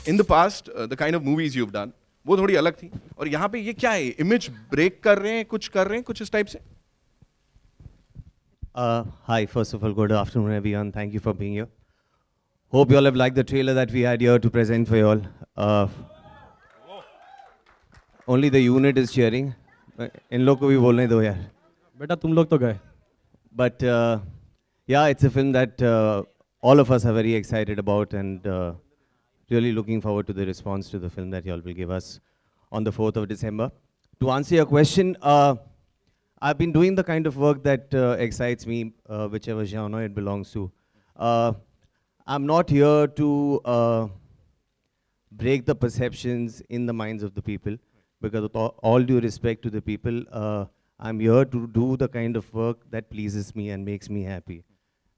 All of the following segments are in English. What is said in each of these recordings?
in the past, the kind of movies you've done, वो थोड़ी अलग थी, और यहाँ पे ये क्या है? Image break कर रहे हैं, कुछ इस टाइप से? Hi, first of all, good afternoon, everyone. Thank you for being here. Hope you all have liked the trailer that we had here to present for you all. Only the unit is cheering. इन लोग को भी बोलने दो यार. बेटा तुम लोग तो गए. But yeah, it's a film that all of us are very excited about, and really looking forward to the response to the film that you all will give us on the 4th of December. To answer your question, I've been doing the kind of work that excites me, whichever genre it belongs to. I'm not here to break the perceptions in the minds of the people, because with all due respect to the people, I'm here to do the kind of work that pleases me and makes me happy.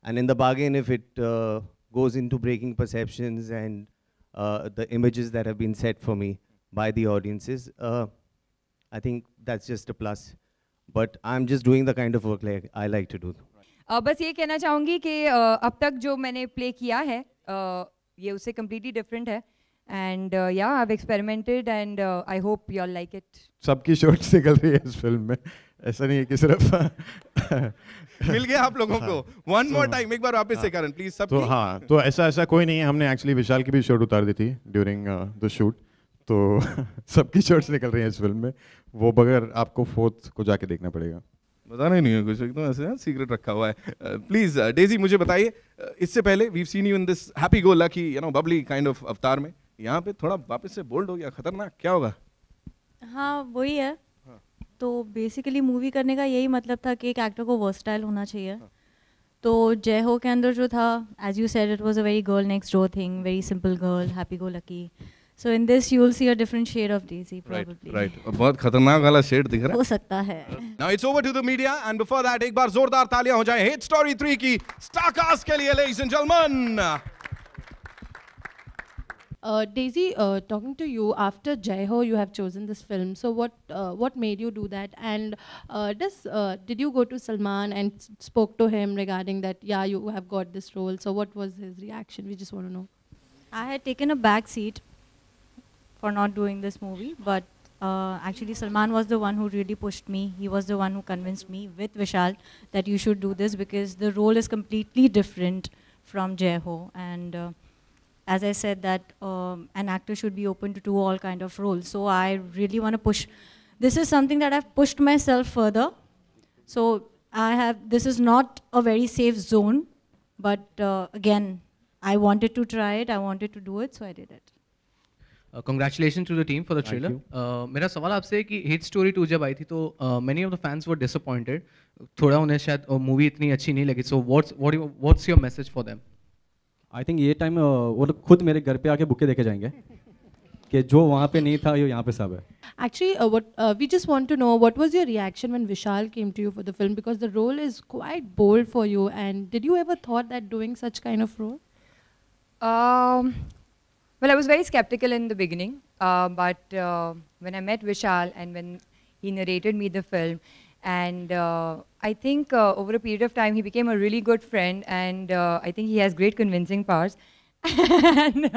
And in the bargain, if it goes into breaking perceptions and the images that have been set for me by the audiences, I think that's just a plus. But I'm just doing the kind of work like I like to do. बस ये कहना चाहूँगी कि अब तक जो मैंने play किया है ये उससे completely different है. And yeah, I've experimented, and I hope you all like it. सबकी शॉट्स निकल रही है इस फिल्म में, ऐसा नहीं है कि सिर्फ मिल गया आप लोगों को. One more time, एक बार वापस से करण प्लीज. सब तो हाँ, तो ऐसा कोई नहीं है. हमने एक्चुअली विशाल की भी शॉट उतार दी थी ड्यूरिंग द शूट, तो सबकी शॉट्स निकल रही हैं इस फिल्म में. वो बगैर आपको 4th को जाके देखना पड़ेगा. बताना ही नहीं है कुछ, एकदम ऐसे सीक्रेट रखा हुआ है. प्लीज डेजी मुझे बताइए, इससे पहले we've seen you in this happy go lucky, you know, bubbly kind of अवतार में, यहाँ पे थोड़ा वापस से बोल्ड हो गया, खतरनाक, क्या होगा? हाँ वही है. तो बेसिकली मूवी करने का यही मतलब था कि एक एक्टर को वर्सटाइल होना चाहिए. तो जय हो के अंदर जो था, as you said, it was a very girl next door thing, very simple girl, happy go lucky. So in this you will see a different shade of Daisy probably. Right. बहुत खतरनाक वाला शेड दिख रहा है. हो सकता है. Now it's over to the media, and before that एक बार जोरदार तालियां हो जाएं Hate Story 3 की स्टार कास्ट के लिए, ladies and gentlemen. Daisy, talking to you, after Jai Ho, you have chosen this film. So what made you do that? And did you go to Salman and spoke to him regarding that? Yeah, you have got this role. So what was his reaction? We just want to know. I had taken a back seat for not doing this movie, but actually Salman was the one who really pushed me. He was the one who convinced me with Vishal that you should do this, because the role is completely different from Jai Ho. And as I said, that an actor should be open to do all kind of roles. So I really want to push. This is something that I've pushed myself further. So this is not a very safe zone, but again, I wanted to try it, I wanted to do it, so I did it. Congratulations to the team for the trailer. मेरा सवाल आपसे है कि Hate Story 2 जब आई थी तो many of the fans were disappointed. थोड़ा उन्हें शायद मूवी इतनी अच्छी नहीं लगी. So what's your message for them? I think ये टाइम वो लोग खुद मेरे घर पे आके बुके देके जाएंगे कि जो वहाँ पे नहीं था ये यहाँ पे सब है. Actually, we just want to know, what was your reaction when Vishal came to you for the film? Because the role is quite bold for you, and did you ever thought that doing such kind of role? Well, I was very skeptical in the beginning, but when I met Vishal and when he narrated me the film, and I think over a period of time he became a really good friend, and I think he has great convincing powers. And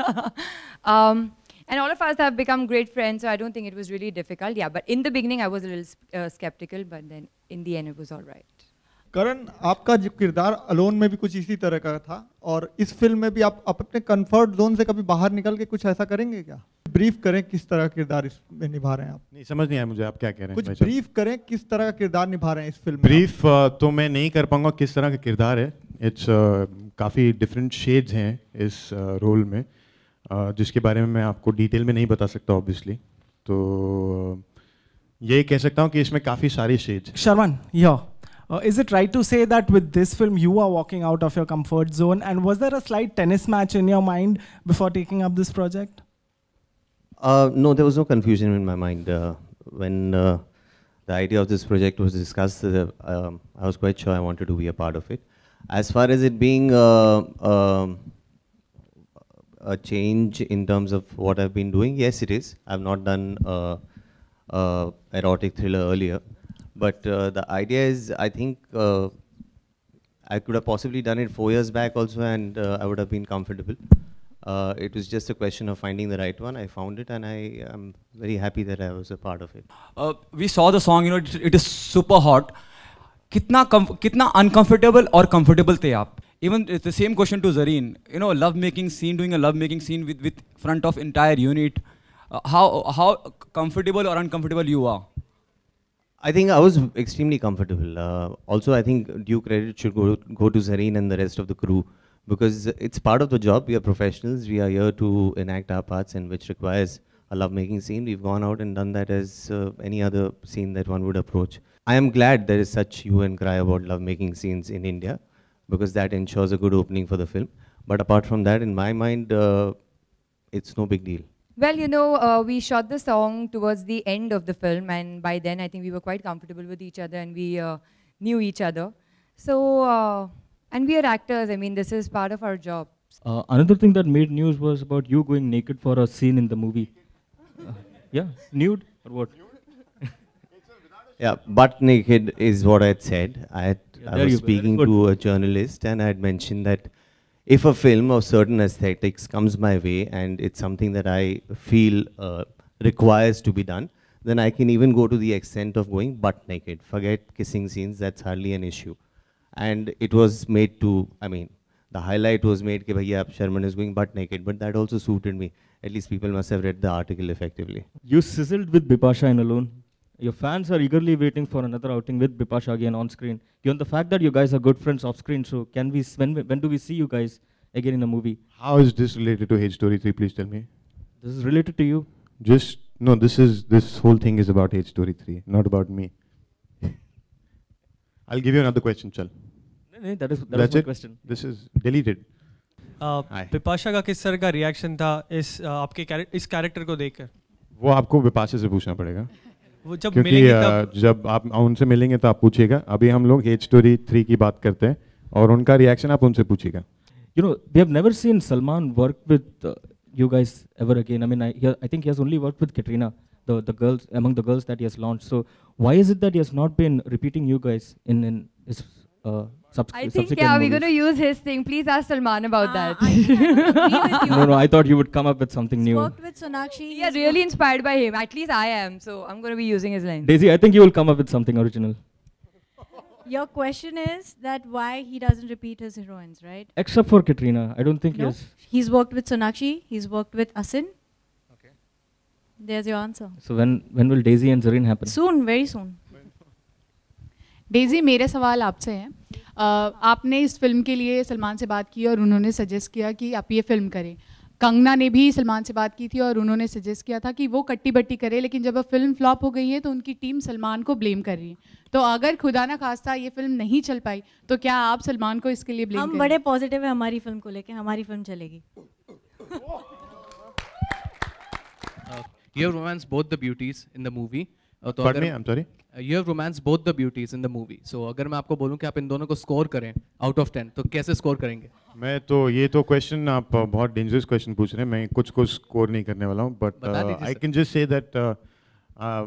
all of us have become great friends, so I don't think it was really difficult. Yeah, but in the beginning I was a little skeptical, but then in the end it was all right. करण, आपका जो किरदार alone में भी कुछ इसी तरह का था, और इस फिल्म में भी आप अपने कंफर्ट जोन से कभी बाहर निकल के कुछ ऐसा करेंगे क्या? ब्रीफ करें किस तरह का किरदार इसमें निभा रहे हैं आप. नहीं समझ नहीं आया मुझे आप क्या कह रहे हैं. कुछ ब्रीफ करें किस तरह का किरदार निभा रहे हैं इस फिल्म में. ब्रीफ तो मैं नहीं कर पाऊंगा किस तरह का किरदार है. इट्स काफ़ी डिफरेंट शेड्स हैं इस रोल में, जिसके बारे में मैं आपको डिटेल में नहीं बता सकता ऑब्वियसली. तो ये कह सकता हूँ कि इसमें काफ़ी सारे shades. Sharman, yeah. Is it right to say that with this film you are walking out of your comfort zone? And was there a slight tennis match in your mind before taking up this project? No, there was no confusion in my mind. When the idea of this project was discussed, I was quite sure I wanted to be a part of it. As far as it being a change in terms of what I've been doing, yes it is. I've not done erotic thriller earlier. But the idea is, I think I could have possibly done it 4 years back also, and I would have been comfortable. It was just a question of finding the right one. I found it, and I am very happy that I was a part of it. We saw the song, it is super hot. कितना uncomfortable or comfortable थे आप? Even it's the same question to Zareen. Love making scene, doing a love making scene with front of entire unit. How comfortable or uncomfortable you are? I think I was extremely comfortable. Also, I think due credit should go to Zareen and the rest of the crew, because it's part of the job. We are professionals. We are here to enact our parts, and which requires a love-making scene. We've gone out and done that as any other scene that one would approach. I am glad there is such hue and cry about love-making scenes in India, because that ensures a good opening for the film. But apart from that, in my mind, it's no big deal. Well, we shot the song towards the end of the film, and by then I think we were quite comfortable with each other, and we knew each other. So, and we are actors. I mean, this is part of our job. Another thing that made news was about you going naked for a scene in the movie. Yeah, nude or what? Yeah, butt naked is what I had said. I was speaking to a journalist, and I had mentioned that if a film of certain aesthetics comes my way and it's something that I feel requires to be done, then I can even go to the extent of going butt naked. Forget kissing scenes, that's hardly an issue. And it was made to, I mean, the highlight was made that Bhaiya Sharman is going butt naked, but that also suited me. At least people must have read the article effectively. You sizzled with Bipasha in Alone. Your fans are eagerly waiting for another outing with Bipasha again on screen. Given the fact that you guys are good friends off screen, so can we, when do we see you guys again in a movie? How is this related to Hate Story 3? Please tell me. This is related to you. No, this whole thing is about Hate Story 3, not about me. I'll give you another question, chal. No, that is my question. This is deleted. Bipasha का किस तरह का reaction था इस character को देखकर? वो आपको बिपाशा से पूछना पड़ेगा। वो जब क्योंकि जब आप उनसे मिलेंगे तो आप पूछिएगा। अभी हम लोग Hate Story 3 की बात करते हैं और उनका रिएक्शन आप उनसे पूछिएगा। We have never seen Salman work with you guys ever again. I mean, I think he has only worked with Katrina, the girls, among the girls that he has launched. So why is it that he has not been repeating you guys in his I think, yeah, we're going to use his thing. Please ask Salman about that. No, I thought you would come up with something new. Worked with Sonakshi. We are really inspired by him. At least I am. So I'm going to be using his line. Daisy, I think you will come up with something original. Your question is that why he doesn't repeat his heroines, right? Except for Katrina. I don't think he has. He's worked with Sonakshi. He's worked with Asin. Okay. There's your answer. So when will Daisy and Zareen happen? Soon, very soon. Daisy मेरे सवाल आपसे हैं आपने इस film के लिए सलमान से बात की और उन्होंने सजेस्ट किया कि आप ये फिल्म करें कंगना ने भी सलमान से बात की थी और उन्होंने सजेस्ट किया था कि वो कट्टी बट्टी करे लेकिन जब अब फिल्म फ्लॉप हो गई है तो उनकी टीम सलमान को ब्लेम कर रही है तो अगर खुदा ना खास्ता ये फिल्म नहीं चल पाई तो क्या आप सलमान को इसके लिए ब्लेम हम बड़े पॉजिटिव है हमारी फिल्म को लेकर हमारी फिल्म चलेगी You have romanced both the beauties in the movie. Pardon me, I'm sorry. You have romanced both the beauties in the movie. So अगर मैं आपको बोलूँ कि आप इन दोनों को स्कोर करें out of 10 तो कैसे स्कोर करेंगे? मैं तो ये तो क्वेश्चन आप बहुत डेंजरस क्वेश्चन पूछ रहे हैं मैं कुछ को स्कोर नहीं करने वाला हूँ but I can just say that I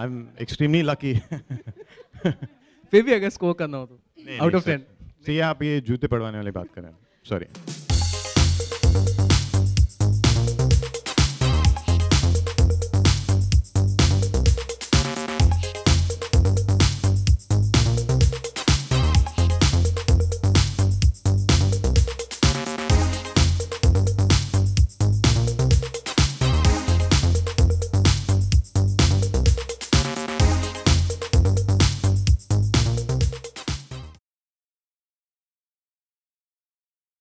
am extremely lucky फिर भी अगर स्कोर करना हो तो out of 10 तो ये आप ये जूते पड़वाने वाली बात करें सॉरी